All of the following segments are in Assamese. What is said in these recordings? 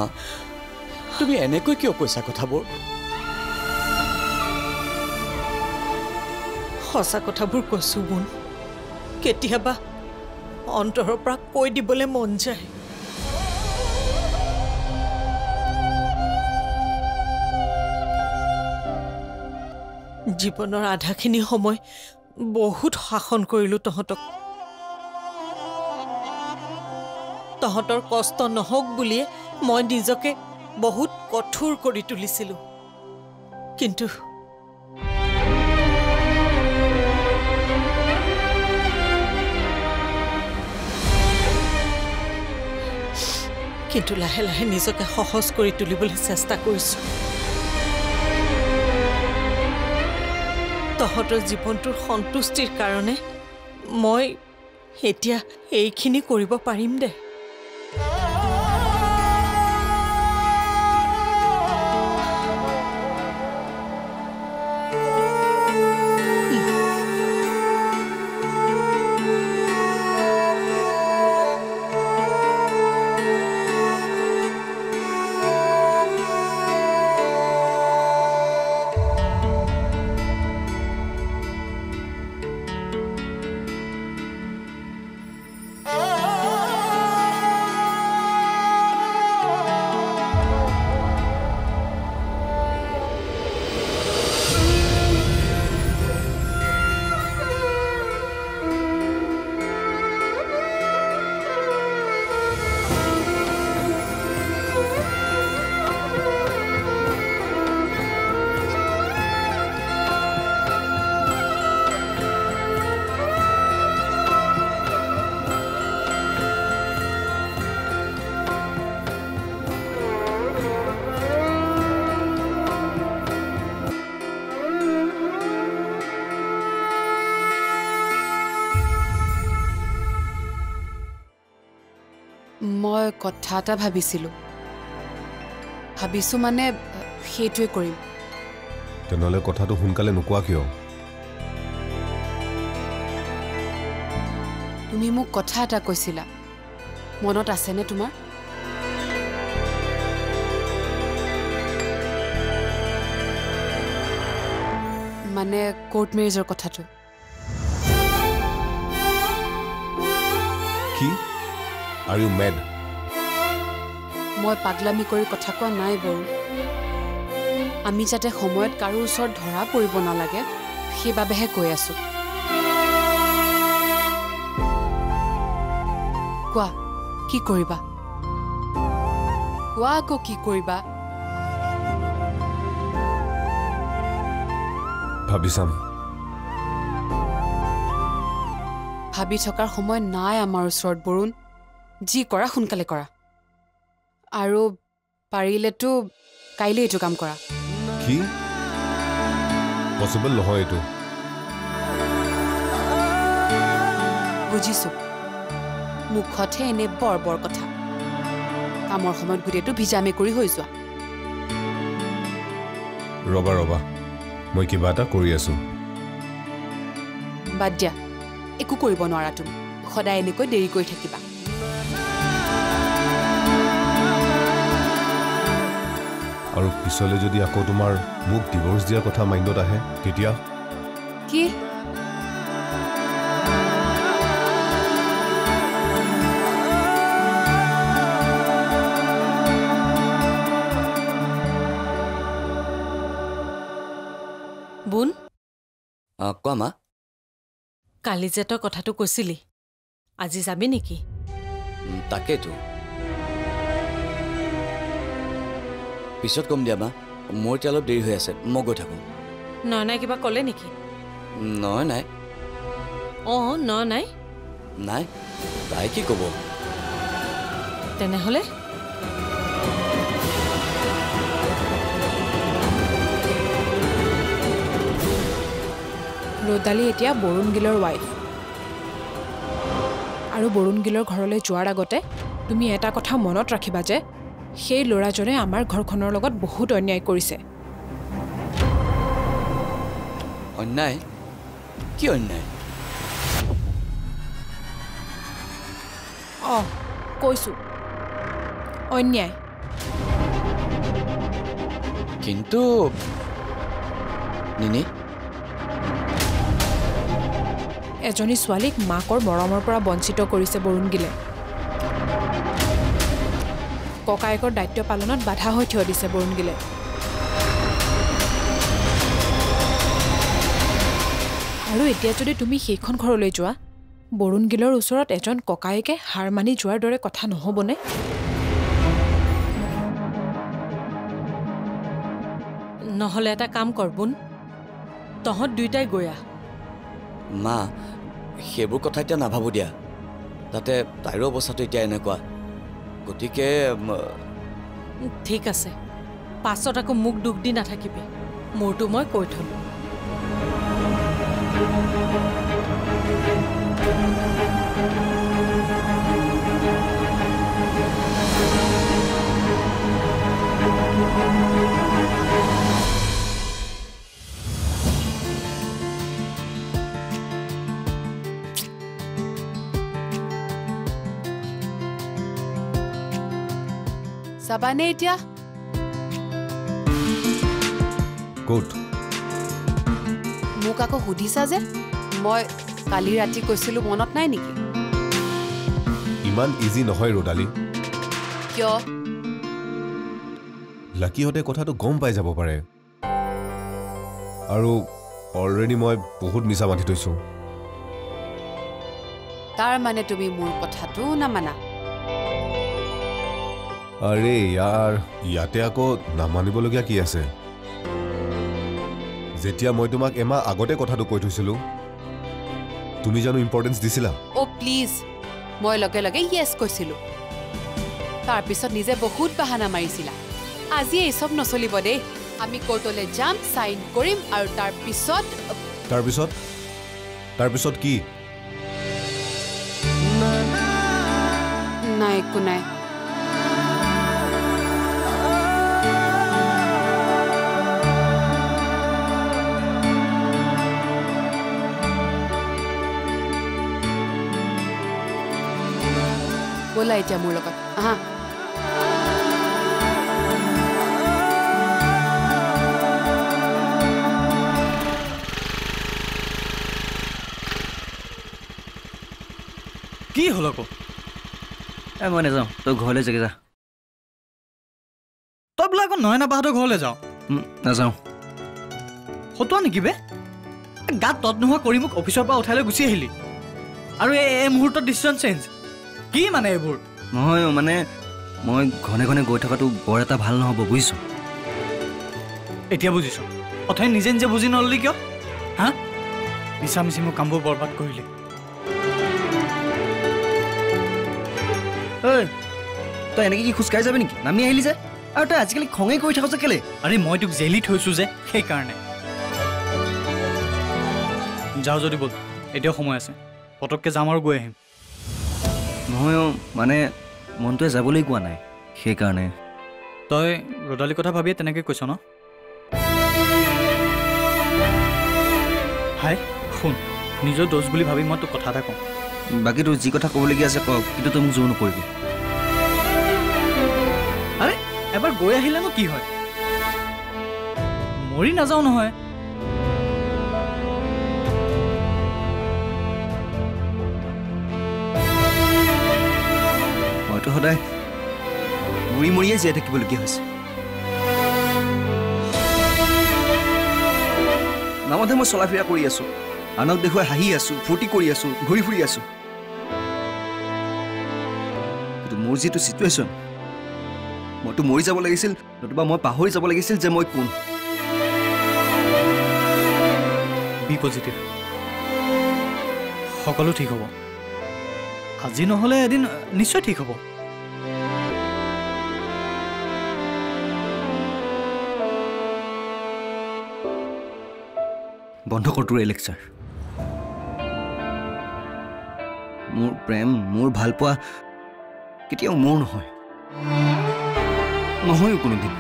মা তুমি এনেকৈ কিয় কৈছা কথাবোৰ সঁচা কথাবোৰ কৈছো বোন কেতিয়াবা অন্তৰৰ পৰা কৈ দিবলৈ মন যায় জীৱনৰ আধাখিনি সময় বহুত শাসন কৰিলো তহঁতৰ কষ্ট নহওক বুলিয়ে মই নিজকে বহুত কঠোৰ কৰি তুলিছিলো কিন্তু লাহে লাহে নিজকে সহজ কৰি তুলিবলৈ চেষ্টা কৰিছো তহঁতৰ জীৱনটোৰ সন্তুষ্টিৰ কাৰণে মই এতিয়া এইখিনি কৰিব পাৰিম দে মই কথা এটা ভাবিছিলো মানে সেইটোৱে কৰিম তেনেহলে কথাটো সোনকালে নোকোৱা কিয় তুমি মোক কথা এটা কৈছিলা মনত আছেনে তোমাৰ মানে কোৰ্ট মেৰেজৰ কথাটো কি Are you mad? মই পাগলামি কৰি কথা কোৱা নাই বৰু আমি যাতে সময়ত কাৰো ওচৰত ধৰা পৰিব নালাগে সেইবাবেহে কৈ আছো কোৱা কি কৰিবা কোৱা আকৌ কি কৰিবা ভাবিছাম ভাবি থকাৰ সময় নাই আমাৰ ওচৰত বৰুণ যি কৰা সোনকালে কৰা আৰু পাৰিলেতো কাইলে এইটো কাম কৰা কি পসিবল নহয় এইটো বুজিছো মুখতহে এনে বৰ কথা কামৰ সময়ত গোটেইটো ভিজামে কৰি হৈ যোৱা ৰবা মই কিবা এটা কৰি আছো বাদ দিয়া একো কৰিব নোৱাৰা তুমি সদায় এনেকৈ দেৰি কৰি থাকিবা আৰু পিছলে যদি আকৌ তোমাৰ মোক ডিভোৰ্স দিয়াৰ কথা মাইণ্ডত আহে তেতিয়া কি বুন কোৱা মা কালি যে তই কথাটো কৈছিলি আজি যাবি নেকি তাকেতো পিছত কম দিয়া মা মোৰ এতিয়া অলপ দেৰি হৈ আছে মই গৈ থাকোঁ নাই কিবা ক'লে নেকি নাই নাই তাই কি ক'ব তেনেহ'লে ৰদালি এতিয়া বৰুণ গিলৰ ৱাইফ আৰু বৰুণ গিলৰ ঘৰলৈ যোৱাৰ আগতে তুমি এটা কথা মনত ৰাখিবা যে সেই ল'ৰাজনে আমাৰ ঘৰখনৰ লগত বহুত অন্যায় কৰিছে অন্যায় কি অন্যায় কৈছো অন্যায় কিন্তু নিনি এজনী ছোৱালীক মাকৰ মৰমৰ পৰা বঞ্চিত কৰিছে বৰুণগিলে ককায়েকৰ দায়িত্ব পালনত বাধা হৈ থিয় দিছে বৰুণগিলে আৰু এতিয়া যদি তুমি সেইখন ঘৰলৈ যোৱা বৰুণগিলৰ ওচৰত এজন ককায়েকে হাৰ মানি যোৱাৰ দৰে কথা নহ'বনে নহ'লে এটা কাম কৰ বোন তহঁত দুইটাই গৈ আহ মা সেইবোৰ কথা এতিয়া নাভাবোঁ দিয়া তাতে তাইৰো অৱস্থাটো এতিয়া এনেকুৱা গতিকে ঠিক আছে পাছত আকৌ মোক দুখ দি নাথাকিবি মোৰতো মই কৈ থলোঁ যাবানে এতিয়া ক'ত মোক আকৌ সুধিছা যে মই কালি ৰাতি কৈছিলোঁ মনত নাই নেকি ইমান ইজি নহয় ৰ'দালি কিয় লাকিহঁতে কথাটো গম পাই যাব পাৰে আৰু অলৰেডি মই বহুত মিছা মাতি থৈছোঁ তাৰ মানে তুমি মোৰ কথাটো নামানা আৰে ইয়াৰ ইয়াতে আকৌ নামানিবলগীয়া কি আছে যেতিয়া মই তোমাক এমাহ আগতে কথাটো কৈ থৈছিলোঁ তুমি জানো ইম্পৰ্টেঞ্চ দিছিলা অ' প্লিজ মই লগে লগে য়েছ কৈছিলোঁ তাৰপিছত নিজে বহুত বাহানা মাৰিছিলা আজি এই চব নচলিব দেই আমি কোৰ্টলৈ যাম চাইন কৰিম আৰু তাৰপিছত কি নাই একো নাই ব'লা এতিয়া মোৰ লগত আহা কি হ'ল আকৌ মই নাযাওঁ তই ঘৰলৈ যাগে যা তই বোলে আকৌ নয়না বাহঁতৰ ঘৰলৈ যাওঁ নাযাওঁ ফটোৱা নেকি বে গাত তত নোহোৱা কৰি মোক অফিচৰ পৰা উঠাই লৈ গুচি আহিলি আৰু এই মুহূৰ্তত ডিচিশ্যন চেঞ্জ কি মানে এইবোৰ নহয় মানে মই ঘনে ঘনে গৈ থকাটো বৰ এটা ভাল নহ'ব বুজিছোঁ এতিয়া বুজিছোঁ অথনি নিজে নিজে বুজি নললি কিয় হা মিছা মিছি মোৰ কামবোৰ বৰবাদ কৰিলি ঐ তই এনেকৈ কি খোজকাঢ়ি যাবি নেকি নামি আহিলি যে আৰু তই আজিকালি খঙেই কৰি থাক যে কেলে আৰে মই তোক জেলি থৈছোঁ যে সেইকাৰণে যাওঁ যদি বল এতিয়াও সময় আছে পটককৈ যাম আৰু গৈ আহিম নহয় মানে মনটোৱে যাবলৈ কোৱা নাই সেইকাৰণে তই ৰ'দালিৰ কথা ভাবিয়ে তেনেকৈ কৈছ ন হাই শুন নিজৰ দোষ বুলি ভাবি মই তোক কথা এটা কওঁ বাকী তোৰ যি কথা ক'বলগীয়া আছে কওক কিন্তু তই মোক জোৰ নকৰিবি আৰে এবাৰ গৈ আহিলেনো কি হয় মৰি নাযাওঁ নহয় মইতো সদায় মৰি মৰিয়ে জীয়াই থাকিবলগীয়া হৈছে নামতে মই চলা ফিৰা কৰি আছোঁ আনক দেখুৱাই হাঁহি আছোঁ ফূৰ্তি কৰি আছোঁ ঘূৰি ফুৰি আছোঁ কিন্তু মোৰ যিটো চিটুৱেশ্যন মইতো মৰি যাব লাগিছিল নতুবা মই পাহৰি যাব লাগিছিল যে মই কোন বি পজিটিভ সকলো ঠিক হ'ব আজি নহ'লে এদিন নিশ্চয় ঠিক হ'ব বন্ধ কৰ তোৰ এই লেকচাৰ মোৰ প্ৰেম মোৰ ভালপোৱা কেতিয়াও মোৰ নহয় নহয়ো কোনোদিন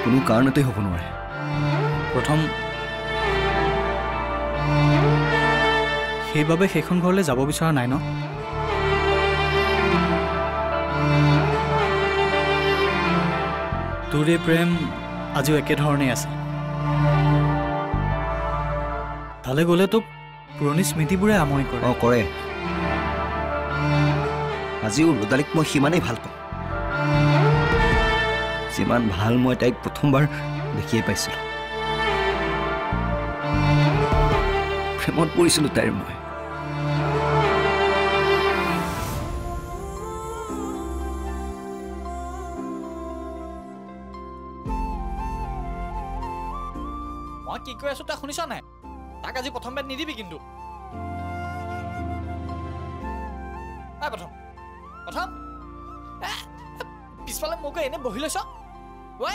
কোনো কাৰণতেই হ'ব নোৱাৰে প্ৰথম সেইবাবে সেইখন ঘৰলৈ যাব বিচৰা নাই ন তোৰ এই প্ৰেম আজিও একেধৰণেই আছে। তালৈ গ'লে তোক পুৰণি স্মৃতিবোৰে আমনি কৰে। অঁ কৰে। আজিও ৰুদালীক মই সিমানেই ভাল পাওঁ যিমান ভাল মই তাইক প্ৰথমবাৰ দেখিয়ে পাইছিলোঁ। প্ৰেমত পৰিছিলোঁ তাইৰ মই। মই কি কৈ আছো তই শুনিছ নাই? তাক আজি প্ৰথম বেট নিদিবি কিন্তু। প্ৰথম প্ৰথম পিছফালে মোক এনে বহি লৈছ ঐ।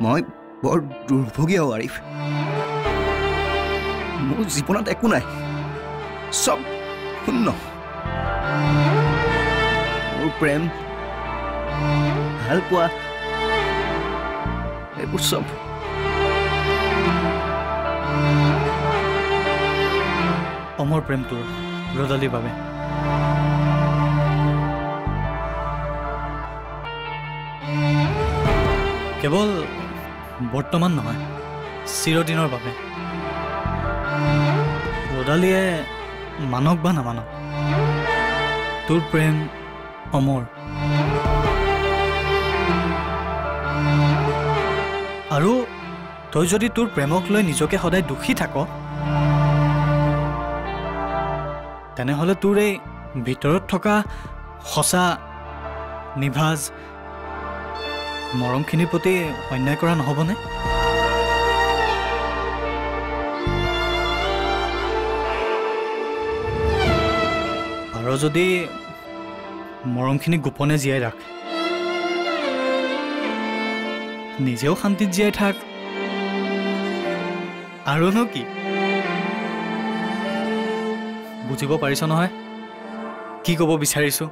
মই বৰ দুৰ্ভগীয়া আৰিফ। মোৰ জীৱনত একো নাই, চব শূন্য। মোৰ প্ৰেম, ভাল পোৱা, এইবোৰ চব অমৰ প্ৰেম তোৰ ৰুদালীৰ বাবে। কেৱল বৰ্তমান নহয়, চিৰদিনৰ বাবে। ৰুদালীয়ে মানক বা নামানক, তোৰ প্ৰেম অমৰ। আৰু তই যদি তোৰ প্ৰেমক লৈ নিজকে সদায় দুখী থাক, তেনেহ'লে তোৰ এই ভিতৰত থকা সঁচা নিভাজ মৰমখিনিৰ প্ৰতি অন্যায় কৰা নহ'বনে? আৰু যদি মৰমখিনি গোপনে জীয়াই ৰাখ, নিজেও শান্তিত জীয়াই থাক, আৰুনো কি? বুজিব পাৰিছ নহয় কি ক'ব বিচাৰিছোঁ?